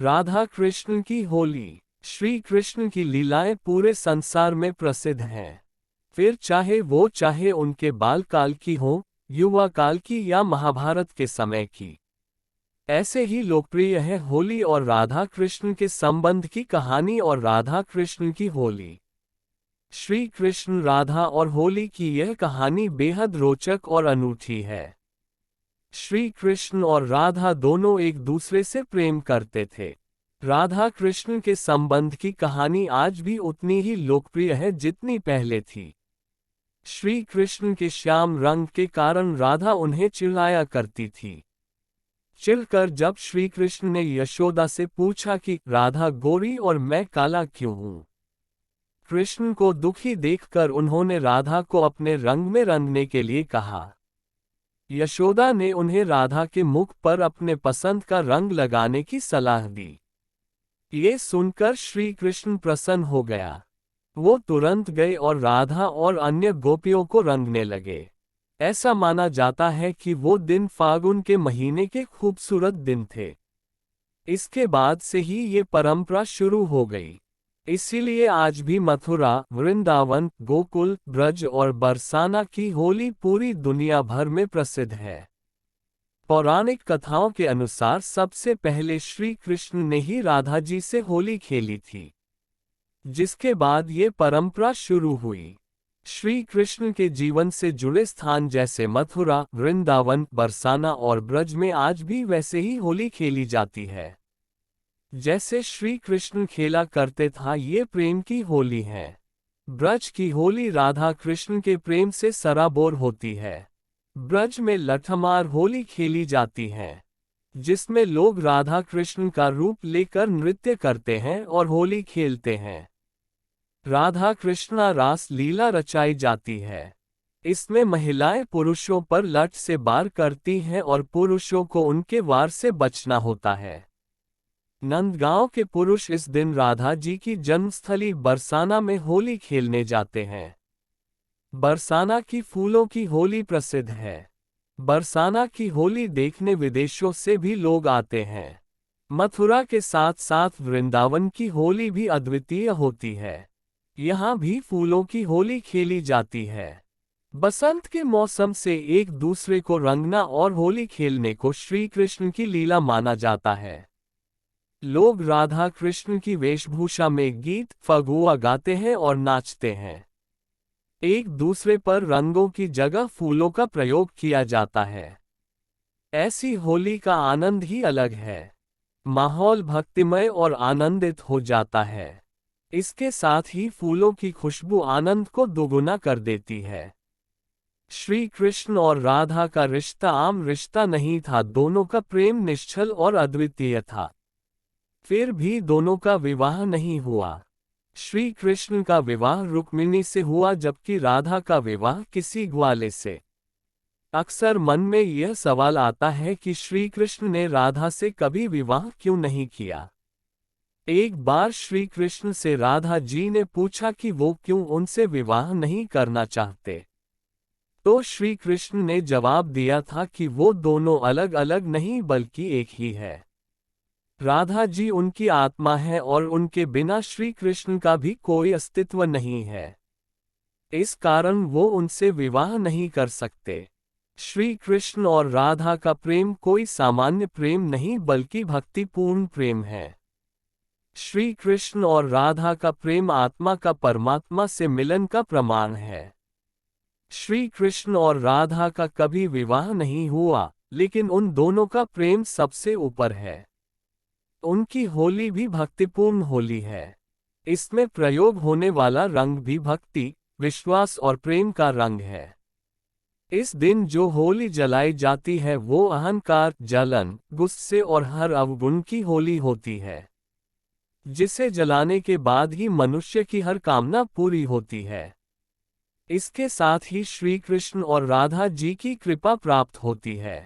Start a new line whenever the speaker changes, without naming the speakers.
राधा कृष्ण की होली। श्री कृष्ण की लीलाएं पूरे संसार में प्रसिद्ध हैं। फिर चाहे उनके बाल काल की हो, युवा काल की या महाभारत के समय की। ऐसे ही लोकप्रिय है होली और राधा कृष्ण के संबंध की कहानी और राधा कृष्ण की होली। श्री कृष्ण राधा और होली की यह कहानी बेहद रोचक और अनूठी है। श्री कृष्ण और राधा दोनों एक दूसरे से प्रेम करते थे। राधा कृष्ण के संबंध की कहानी आज भी उतनी ही लोकप्रिय है जितनी पहले थी। श्री कृष्ण के श्याम रंग के कारण राधा उन्हें चिढ़ाया करती थी। चिढ़कर जब श्री कृष्ण ने यशोदा से पूछा कि राधा गोरी और मैं काला क्यों हूं, कृष्ण को दुखी देखकर उन्होंने राधा को अपने रंग में रंगने के लिए कहा। यशोदा ने उन्हें राधा के मुख पर अपने पसंद का रंग लगाने की सलाह दी। ये सुनकर श्री कृष्ण प्रसन्न हो गया। वो तुरंत गए और राधा और अन्य गोपियों को रंगने लगे। ऐसा माना जाता है कि वो दिन फागुन के महीने के खूबसूरत दिन थे। इसके बाद से ही ये परंपरा शुरू हो गई। इसीलिए आज भी मथुरा, वृंदावन, गोकुल, ब्रज और बरसाना की होली पूरी दुनिया भर में प्रसिद्ध है। पौराणिक कथाओं के अनुसार सबसे पहले श्री कृष्ण ने ही राधा जी से होली खेली थी, जिसके बाद ये परंपरा शुरू हुई। श्री कृष्ण के जीवन से जुड़े स्थान जैसे मथुरा, वृंदावन, बरसाना और ब्रज में आज भी वैसे ही होली खेली जाती है जैसे श्री कृष्ण खेला करते था। ये प्रेम की होली है। ब्रज की होली राधा कृष्ण के प्रेम से सराबोर होती है। ब्रज में लठमार होली खेली जाती है, जिसमें लोग राधा कृष्ण का रूप लेकर नृत्य करते हैं और होली खेलते हैं। राधा कृष्णा रास लीला रचाई जाती है। इसमें महिलाएं पुरुषों पर लठ से वार करती हैं और पुरुषों को उनके वार से बचना होता है। नंदगांव के पुरुष इस दिन राधा जी की जन्मस्थली बरसाना में होली खेलने जाते हैं। बरसाना की फूलों की होली प्रसिद्ध है। बरसाना की होली देखने विदेशों से भी लोग आते हैं। मथुरा के साथ साथ वृंदावन की होली भी अद्वितीय होती है। यहाँ भी फूलों की होली खेली जाती है। बसंत के मौसम से एक दूसरे को रंगना और होली खेलने को श्री कृष्ण की लीला माना जाता है। लोग राधा कृष्ण की वेशभूषा में गीत फगुआ गाते हैं और नाचते हैं। एक दूसरे पर रंगों की जगह फूलों का प्रयोग किया जाता है। ऐसी होली का आनंद ही अलग है। माहौल भक्तिमय और आनंदित हो जाता है। इसके साथ ही फूलों की खुशबू आनंद को दोगुना कर देती है। श्री कृष्ण और राधा का रिश्ता आम रिश्ता नहीं था, दोनों का प्रेम निश्चल और अद्वितीय था। फिर भी दोनों का विवाह नहीं हुआ। श्री कृष्ण का विवाह रुक्मिणी से हुआ जबकि राधा का विवाह किसी ग्वाले से। अक्सर मन में यह सवाल आता है कि श्री कृष्ण ने राधा से कभी विवाह क्यों नहीं किया। एक बार श्री कृष्ण से राधा जी ने पूछा कि वो क्यों उनसे विवाह नहीं करना चाहते, तो श्री कृष्ण ने जवाब दिया था कि वो दोनों अलग अलग नहीं बल्कि एक ही है। राधा जी उनकी आत्मा है और उनके बिना श्री कृष्ण का भी कोई अस्तित्व नहीं है। इस कारण वो उनसे विवाह नहीं कर सकते। श्री कृष्ण और राधा का प्रेम कोई सामान्य प्रेम नहीं बल्कि भक्तिपूर्ण प्रेम है। श्री कृष्ण और राधा का प्रेम आत्मा का परमात्मा से मिलन का प्रमाण है। श्री कृष्ण और राधा का कभी विवाह नहीं हुआ, लेकिन उन दोनों का प्रेम सबसे ऊपर है। उनकी होली भी भक्तिपूर्ण होली है। इसमें प्रयोग होने वाला रंग भी भक्ति, विश्वास और प्रेम का रंग है। इस दिन जो होली जलाई जाती है वो अहंकार, जलन, गुस्से और हर अवगुण की होली होती है, जिसे जलाने के बाद ही मनुष्य की हर कामना पूरी होती है। इसके साथ ही श्री कृष्ण और राधा जी की कृपा प्राप्त होती है।